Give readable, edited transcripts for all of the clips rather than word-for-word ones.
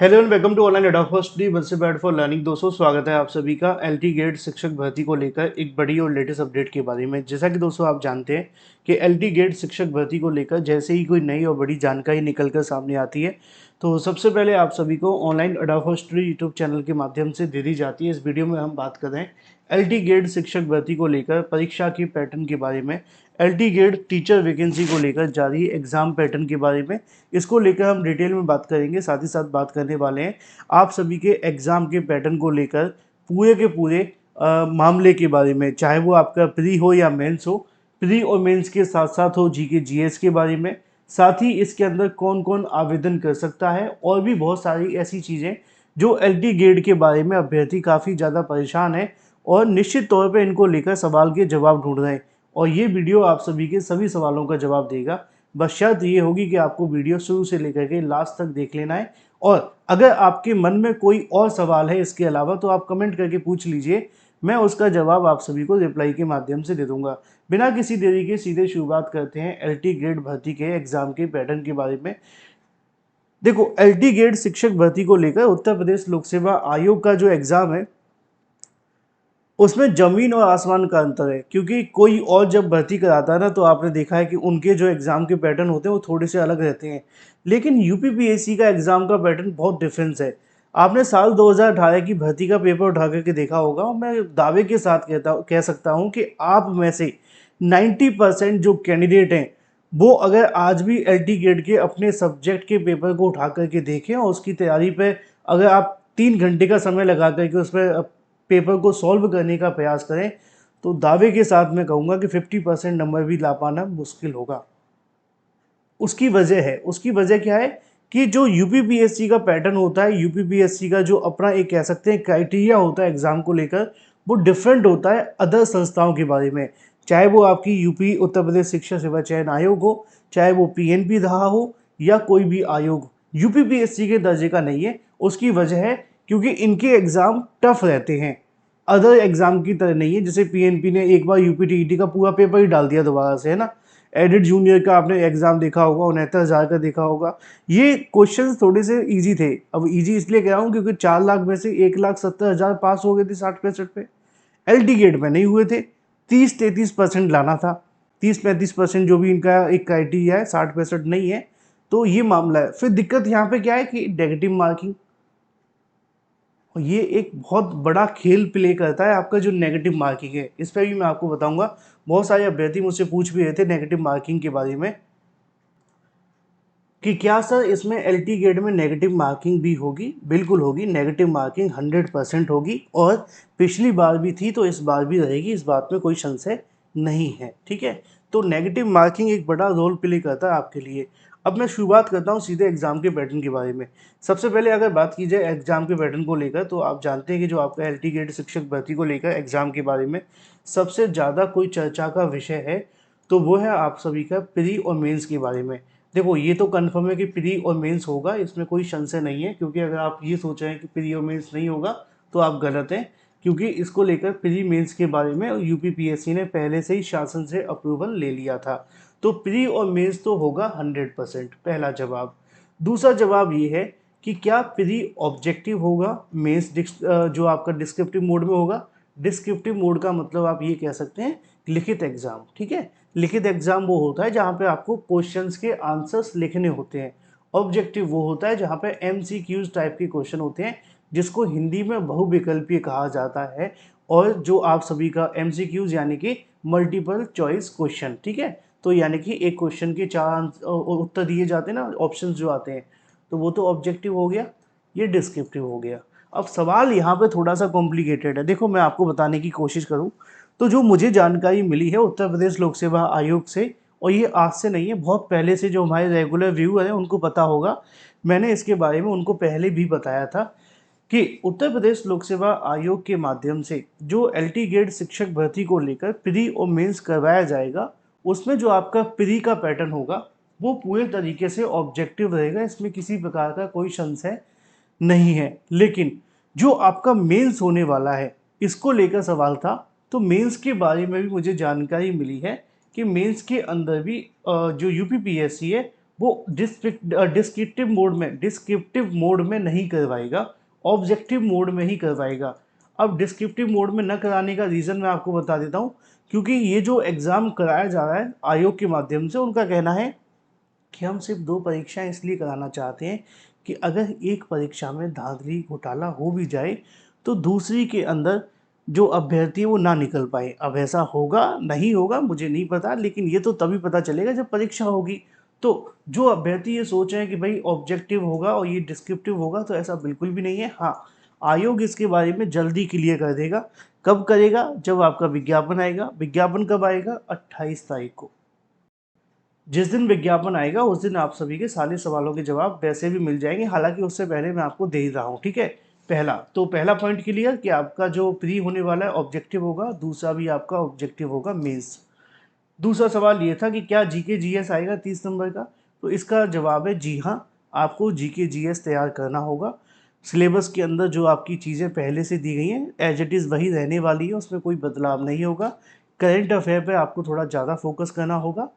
Hello and welcome to online एडोफोस्ट्री वन से बैड फॉर लर्निंग। दोस्तों स्वागत है आप सभी का एलटी गेट शिक्षक भर्ती को लेकर एक बड़ी और लेटेस्ट अपडेट के बारे में। जैसा कि दोस्तों आप जानते हैं कि एलटी गेट शिक्षक भर्ती को लेकर जैसे ही कोई नई और बड़ी जानकारी निकल कर सामने आती है तो सबसे पहले आप सभी को ऑनलाइन एडोफोस्ट्री यूट्यूब चैनल के माध्यम से दे दी जाती है। इस वीडियो में हम बात कर रहे हैं एलटी गेट शिक्षक भर्ती को लेकर परीक्षा के पैटर्न के बारे में, एलटी गेट टीचर वैकेंसी को लेकर जारी एग्जाम पैटर्न के बारे में। इसको लेकर हम डिटेल में बात करेंगे। साथ ही साथ बात करने वाले हैं आप सभी के एग्ज़ाम के पैटर्न को लेकर पूरे के पूरे मामले के बारे में, चाहे वो आपका प्री हो या मेंस हो। प्री और मेंस के साथ साथ हो जीके जीएस के बारे में, साथ ही इसके अंदर कौन कौन आवेदन कर सकता है और भी बहुत सारी ऐसी चीज़ें जो एलटी गेट के बारे में अभ्यर्थी काफ़ी ज़्यादा परेशान है और निश्चित तौर पे इनको लेकर सवाल के जवाब ढूंढ रहे हैं। और ये वीडियो आप सभी के सभी सवालों का जवाब देगा। बस शर्त ये होगी कि आपको वीडियो शुरू से लेकर के लास्ट तक देख लेना है। और अगर आपके मन में कोई और सवाल है इसके अलावा तो आप कमेंट करके पूछ लीजिए, मैं उसका जवाब आप सभी को रिप्लाई के माध्यम से दे दूंगा। बिना किसी देरी के सीधे शुरुआत करते हैं एलटी गेट भर्ती के एग्जाम के पैटर्न के बारे में। देखो, एलटी गेट शिक्षक भर्ती को लेकर उत्तर प्रदेश लोक सेवा आयोग का जो एग्जाम है उसमें ज़मीन और आसमान का अंतर है। क्योंकि कोई और जब भर्ती कराता है ना तो आपने देखा है कि उनके जो एग्ज़ाम के पैटर्न होते हैं वो थोड़े से अलग रहते हैं, लेकिन यूपीपीएससी का एग्ज़ाम का पैटर्न बहुत डिफरेंस है। आपने साल 2018 की भर्ती का पेपर उठा करके देखा होगा और मैं दावे के साथ कह सकता हूँ कि आप में से 90% जो कैंडिडेट हैं वो अगर आज भी एलटी गेट के अपने सब्जेक्ट के पेपर को उठा करके देखें और उसकी तैयारी पे अगर आप 3 घंटे का समय लगा करके उस पर पेपर को सॉल्व करने का प्रयास करें तो दावे के साथ मैं कहूँगा कि 50% नंबर भी ला पाना मुश्किल होगा। उसकी वजह क्या है कि जो यूपीपीएससी का पैटर्न होता है, यूपीपीएससी का जो अपना एक कह सकते हैं क्राइटेरिया होता है एग्जाम को लेकर, वो डिफरेंट होता है अदर संस्थाओं के बारे में। चाहे वो आपकी यूपी उत्तर प्रदेश शिक्षा सेवा चयन आयोग हो, चाहे वो पीएनपी रहा हो या कोई भी आयोग, यूपीपीएससी के दर्जे का नहीं है। उसकी वजह है क्योंकि इनके एग्ज़ाम टफ रहते हैं, अदर एग्ज़ाम की तरह नहीं है। जैसे पीएनपी ने एक बार यूपीटीईटी का पूरा पेपर ही डाल दिया दोबारा से, है ना। एडिट जूनियर का आपने एग्जाम देखा होगा, 69,000 का देखा होगा। ये क्वेश्चन थोड़े से इजी थे। अब इजी इसलिए कह रहा हूँ क्योंकि 4 लाख में से 1,70,000 पास हो गए थे 60-65 पे। एलटी गेट में नहीं हुए थे। 30-33% लाना था, 30-35% जो भी इनका एक क्राइटेरिया है, 60-65 नहीं है। तो ये मामला है। फिर दिक्कत यहाँ पे क्या है कि नेगेटिव मार्किंग, और ये एक बहुत बड़ा खेल प्ले करता है आपका जो नेगेटिव मार्किंग है। इस पर भी मैं आपको बताऊंगा। बहुत सारे अभ्यर्थी मुझसे पूछ भी रहे थे नेगेटिव मार्किंग के बारे में कि क्या सर इसमें एलटी गेट में नेगेटिव मार्किंग भी होगी। बिल्कुल होगी, नेगेटिव मार्किंग 100% होगी और पिछली बार भी थी तो इस बार भी रहेगी, इस बात में कोई संशय नहीं है। ठीक है, तो नेगेटिव मार्किंग एक बड़ा रोल प्ले करता है आपके लिए। अब मैं शुरुआत करता हूँ सीधे एग्जाम के पैटर्न के बारे में। सबसे पहले अगर बात की जाए एग्जाम के पैटर्न को लेकर तो आप जानते हैं कि जो आपका एलटी गेट शिक्षक भर्ती को लेकर एग्जाम के बारे में सबसे ज़्यादा कोई चर्चा का विषय है तो वो है आप सभी का प्री और मेंस के बारे में। देखो, ये तो कंफर्म है कि प्री और मेंस होगा, इसमें कोई संशय नहीं है। क्योंकि अगर आप ये सोच रहे हैं कि प्री और मेंस नहीं होगा तो आप गलत हैं। क्योंकि इसको लेकर प्री मेंस के बारे में यूपीपीएससी ने पहले से ही शासन से अप्रूवल ले लिया था। तो प्री और मेंस तो होगा 100%, पहला जवाब। दूसरा जवाब ये है कि क्या प्री ऑब्जेक्टिव होगा, मेंस जो आपका डिस्क्रिप्टिव मोड में होगा। डिस्क्रिप्टिव मोड का मतलब आप ये कह सकते हैं लिखित एग्जाम। ठीक है, लिखित एग्जाम वो होता है जहाँ पे आपको क्वेश्चंस के आंसर्स लिखने होते हैं। ऑब्जेक्टिव वो होता है जहाँ पे एमसीक्यूज टाइप के क्वेश्चन होते हैं, जिसको हिंदी में बहुविकल्पीय कहा जाता है। और जो आप सभी का एमसीक्यूज यानी कि मल्टीपल चॉइस क्वेश्चन। ठीक है, तो यानी कि एक क्वेश्चन के 4 उत्तर दिए जाते हैं ना, ऑप्शंस जो आते हैं, तो वो तो ऑब्जेक्टिव हो गया, ये डिस्क्रिप्टिव हो गया। अब सवाल यहाँ पे थोड़ा सा कॉम्प्लिकेटेड है। देखो, मैं आपको बताने की कोशिश करूँ तो जो मुझे जानकारी मिली है उत्तर प्रदेश लोक सेवा आयोग से, और ये आज से नहीं है, बहुत पहले से जो हमारे रेगुलर व्यूअर हैं उनको पता होगा, मैंने इसके बारे में उनको पहले भी बताया था कि उत्तर प्रदेश लोक सेवा आयोग के माध्यम से जो एलटी गेट शिक्षक भर्ती को लेकर प्री और मेंस करवाया जाएगा, उसमें जो आपका प्री का पैटर्न होगा वो पूरे तरीके से ऑब्जेक्टिव रहेगा। इसमें किसी प्रकार का कोई संशय नहीं है। लेकिन जो आपका मेंस होने वाला है इसको लेकर सवाल था। तो मेंस के बारे में भी मुझे जानकारी मिली है कि मेंस के अंदर भी जो यूपीपीएससी है वो डिस्क्रिप्टिव मोड में नहीं करवाएगा, ऑब्जेक्टिव मोड में ही करवाएगा। अब डिस्क्रिप्टिव मोड में न कराने का रीज़न मैं आपको बता देता हूँ, क्योंकि ये जो एग्ज़ाम कराया जा रहा है आयोग के माध्यम से, उनका कहना है कि हम सिर्फ 2 परीक्षाएं इसलिए कराना चाहते हैं कि अगर एक परीक्षा में धांधली घोटाला हो भी जाए तो दूसरी के अंदर जो अभ्यर्थी है वो ना निकल पाए। अब ऐसा होगा नहीं होगा मुझे नहीं पता, लेकिन ये तो तभी पता चलेगा जब परीक्षा होगी। तो जो अभ्यर्थी ये सोच रहे हैं कि भाई ऑब्जेक्टिव होगा और ये डिस्क्रिप्टिव होगा, तो ऐसा बिल्कुल भी नहीं है। हाँ, आयोग इसके बारे में जल्दी क्लियर कर देगा। कब करेगा? जब आपका विज्ञापन आएगा। विज्ञापन कब आएगा? 28 तारीख को। जिस दिन विज्ञापन आएगा उस दिन आप सभी के सारे सवालों के जवाब वैसे भी मिल जाएंगे, हालांकि उससे पहले मैं आपको दे ही रहा हूँ, ठीक है। पहला पॉइंट क्लियर कि आपका जो प्री होने वाला है ऑब्जेक्टिव होगा, दूसरा भी आपका ऑब्जेक्टिव होगा मेंस। दूसरा सवाल ये था कि क्या जीके जीएस आएगा 30 नंबर का, तो इसका जवाब है जी हाँ, आपको जीके जीएस तैयार करना होगा। सिलेबस के अंदर जो आपकी चीज़ें पहले से दी गई हैं एज इट इज़ वही रहने वाली है, उसमें कोई बदलाव नहीं होगा। करेंट अफेयर पे आपको थोड़ा ज़्यादा फोकस करना होगा,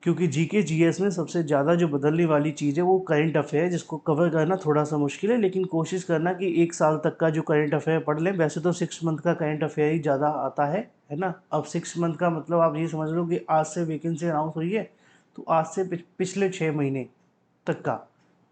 क्योंकि जीके जीएस में सबसे ज़्यादा जो बदलने वाली चीज़ है वो करंट अफेयर, जिसको कवर करना थोड़ा सा मुश्किल है, लेकिन कोशिश करना कि 1 साल तक का जो करंट अफेयर पढ़ लें। वैसे तो 6 मंथ का करंट अफेयर ही ज़्यादा आता है ना। अब 6 मंथ का मतलब आप ये समझ लो कि आज से वैकेंसी अनाउंस हुई है तो आज से पिछले 6 महीने तक का,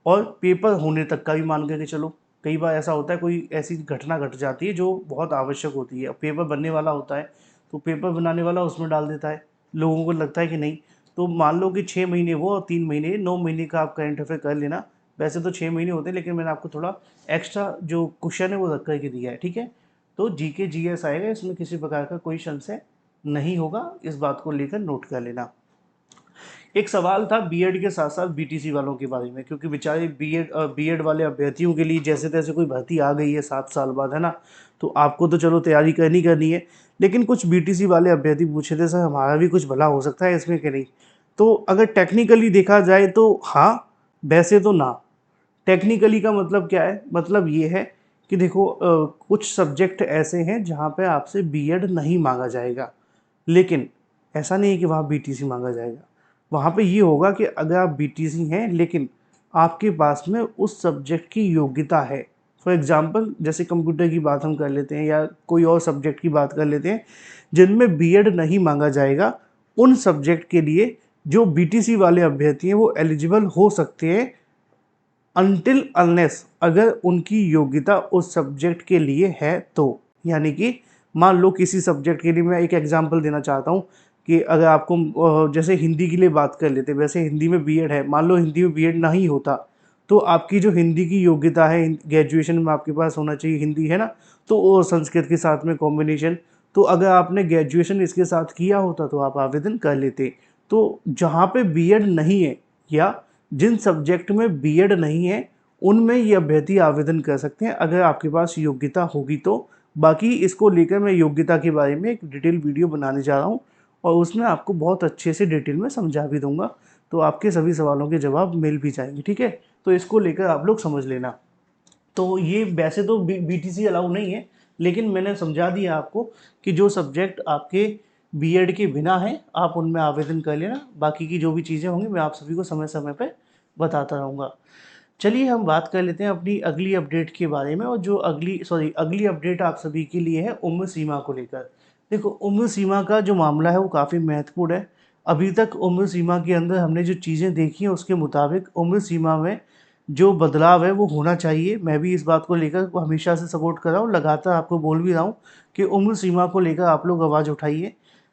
और पेपर होने तक का भी मान के चलो। कई बार ऐसा होता है कोई ऐसी घटना घट जाती है जो बहुत आवश्यक होती है, पेपर बनने वाला होता है तो पेपर बनाने वाला उसमें डाल देता है, लोगों को लगता है कि नहीं। तो मान लो कि 6 महीने वो और 3 महीने 9 महीने का आप करंट अफेयर कर लेना। वैसे तो 6 महीने होते हैं, लेकिन मैंने आपको थोड़ा एक्स्ट्रा जो क्वेश्चन है वो रख करके दिया है, ठीक है। तो जीके जीएस आएगा, इसमें किसी प्रकार का कोई संशय नहीं होगा, इस बात को लेकर नोट कर लेना। एक सवाल था बीएड के साथ साथ बीटीसी वालों के बारे में, क्योंकि बेचारे बीएड वाले अभ्यर्थियों के लिए जैसे तैसे कोई भर्ती आ गई है 7 साल बाद, है ना। तो आपको तो चलो तैयारी करनी है, लेकिन कुछ बीटीसी वाले अभ्यर्थी पूछे थे सर हमारा भी कुछ भला हो सकता है इसमें कि नहीं। तो अगर टेक्निकली देखा जाए तो हाँ, वैसे तो ना। टेक्निकली का मतलब क्या है? मतलब ये है कि देखो कुछ सब्जेक्ट ऐसे हैं जहाँ पे आपसे बीएड नहीं मांगा जाएगा, लेकिन ऐसा नहीं है कि वहाँ बीटीसी मांगा जाएगा। वहाँ पे ये होगा कि अगर आप बीटीसी हैं लेकिन आपके पास में उस सब्जेक्ट की योग्यता है, फॉर एग्जांपल जैसे कंप्यूटर की बात हम कर लेते हैं या कोई और सब्जेक्ट की बात कर लेते हैं जिनमें बीएड नहीं मांगा जाएगा, उन सब्जेक्ट के लिए जो बीटीसी वाले अभ्यर्थी हैं वो एलिजिबल हो सकते हैं अनटिल अनलेस अगर उनकी योग्यता उस सब्जेक्ट के लिए है तो। यानी कि मान लो किसी सब्जेक्ट के लिए, मैं एक एग्जांपल देना चाहता हूँ कि अगर आपको जैसे हिंदी के लिए बात कर लेते हैं, वैसे हिंदी में बीएड है, मान लो हिंदी में बीएड नहीं होता तो आपकी जो हिंदी की योग्यता है ग्रेजुएशन में आपके पास होना चाहिए हिंदी, है ना। तो वो संस्कृत के साथ में कॉम्बिनेशन, तो अगर आपने ग्रेजुएशन इसके साथ किया होता तो आप आवेदन कर लेते। तो जहाँ पे बीएड नहीं है या जिन सब्जेक्ट में बीएड नहीं है उनमें ये अभ्यर्थी आवेदन कर सकते हैं अगर आपके पास योग्यता होगी तो। बाकी इसको लेकर मैं योग्यता के बारे में एक डिटेल वीडियो बनाने जा रहा हूँ और उसमें आपको बहुत अच्छे से डिटेल में समझा भी दूंगा, तो आपके सभी सवालों के जवाब मिल भी जाएंगे, ठीक है। तो इसको लेकर आप लोग समझ लेना। तो ये वैसे तो बीटीसी अलाउ नहीं है, लेकिन मैंने समझा दिया आपको कि जो सब्जेक्ट आपके बीएड के बिना है आप उनमें आवेदन कर लेना। बाकी की जो भी चीज़ें होंगी मैं आप सभी को समय समय पर बताता रहूँगा। चलिए हम बात कर लेते हैं अपनी अगली अपडेट के बारे में, और जो अगली अपडेट आप सभी के लिए है उम्र सीमा को लेकर। देखो, उम्र सीमा का जो मामला है वो काफ़ी महत्वपूर्ण है। अभी तक उम्र सीमा के अंदर हमने जो चीज़ें देखी हैं उसके मुताबिक उम्र सीमा में जो बदलाव है वो होना चाहिए। मैं भी इस बात को लेकर हमेशा से सपोर्ट कर रहा हूँ, लगातार आपको बोल भी रहा हूँ कि उम्र सीमा को लेकर आप लोग आवाज़ उठाइए।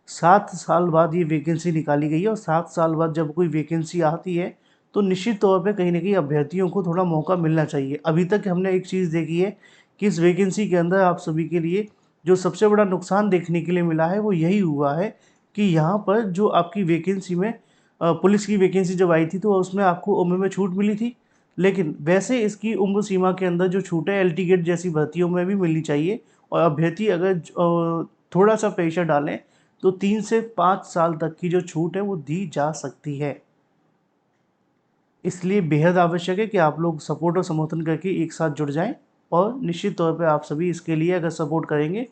7 साल बाद ये वैकेंसी निकाली गई है, और 7 साल बाद जब कोई वैकेंसी आती है तो निश्चित तौर पे कहीं न कहीं अभ्यर्थियों को थोड़ा मौका मिलना चाहिए। अभी तक हमने एक चीज़ देखी है कि इस वैकेंसी के अंदर आप सभी के लिए जो सबसे बड़ा नुकसान देखने के लिए मिला है वो यही हुआ है कि यहाँ पर जो आपकी वैकेंसी में पुलिस की वैकेंसी जब आई थी तो उसमें आपको उम्र में छूट मिली थी, लेकिन वैसे इसकी उम्र सीमा के अंदर जो छूट है एलटी गेट जैसी भर्तियों में भी मिलनी चाहिए। और अभ्यर्थी अगर थोड़ा सा प्रेशर डालें तो 3 से 5 साल तक की जो छूट है वो दी जा सकती है। इसलिए बेहद आवश्यक है कि आप लोग सपोर्ट और समर्थन करके एक साथ जुड़ जाएं, और निश्चित तौर पे आप सभी इसके लिए अगर सपोर्ट करेंगे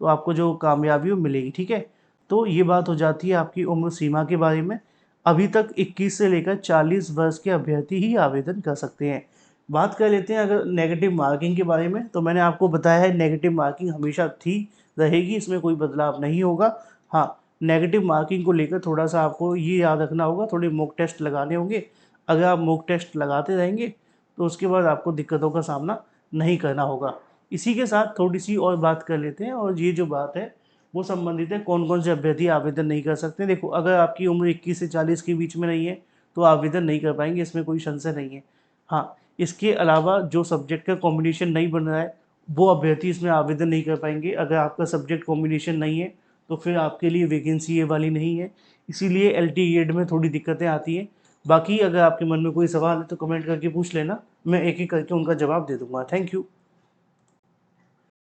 तो आपको जो कामयाबी वो मिलेगी, ठीक है। तो ये बात हो जाती है आपकी उम्र सीमा के बारे में। अभी तक 21 से लेकर 40 वर्ष के अभ्यर्थी ही आवेदन कर सकते हैं। बात कर लेते हैं अगर नेगेटिव मार्किंग के बारे में, तो मैंने आपको बताया है नेगेटिव मार्किंग हमेशा थी, रहेगी, इसमें कोई बदलाव नहीं होगा। हाँ, नेगेटिव मार्किंग को लेकर थोड़ा-सा आपको ये याद रखना होगा, थोड़े मॉक टेस्ट लगाने होंगे। अगर आप मॉक टेस्ट लगाते रहेंगे, तो उसके बाद आपको दिक्कतों का सामना नहीं करना होगा। इसी के साथ थोड़ी-सी और बात कर लेते हैं, और ये जो बात है वो संबंधित है कौन-कौन से अभ्यर्थी आवेदन नहीं कर सकते। देखो, अगर आपकी उम्र 21 से 40 के बीच में नहीं है, तो आवेदन नहीं कर पाएँगे, इसमें कोई संशय नहीं है। हाँ, इसके अलावा जो सब्जेक्ट का कॉम्बिनेशन नहीं बन रहा है, वो अभ्यर्थी इसमें आवेदन नहीं कर पाएँगे। अगर आपका सब्जेक्ट कॉम्बिनेशन नहीं है, तो फिर आपके लिए वैकेंसी ये वाली नहीं है। इसीलिए एलटी गेट में थोड़ी दिक्कतें आती हैं। बाकी अगर आपके मन में कोई सवाल है, तो कमेंट करके पूछ लेना, मैं एक-एक करके उनका जवाब दे दूँगा। Thank you.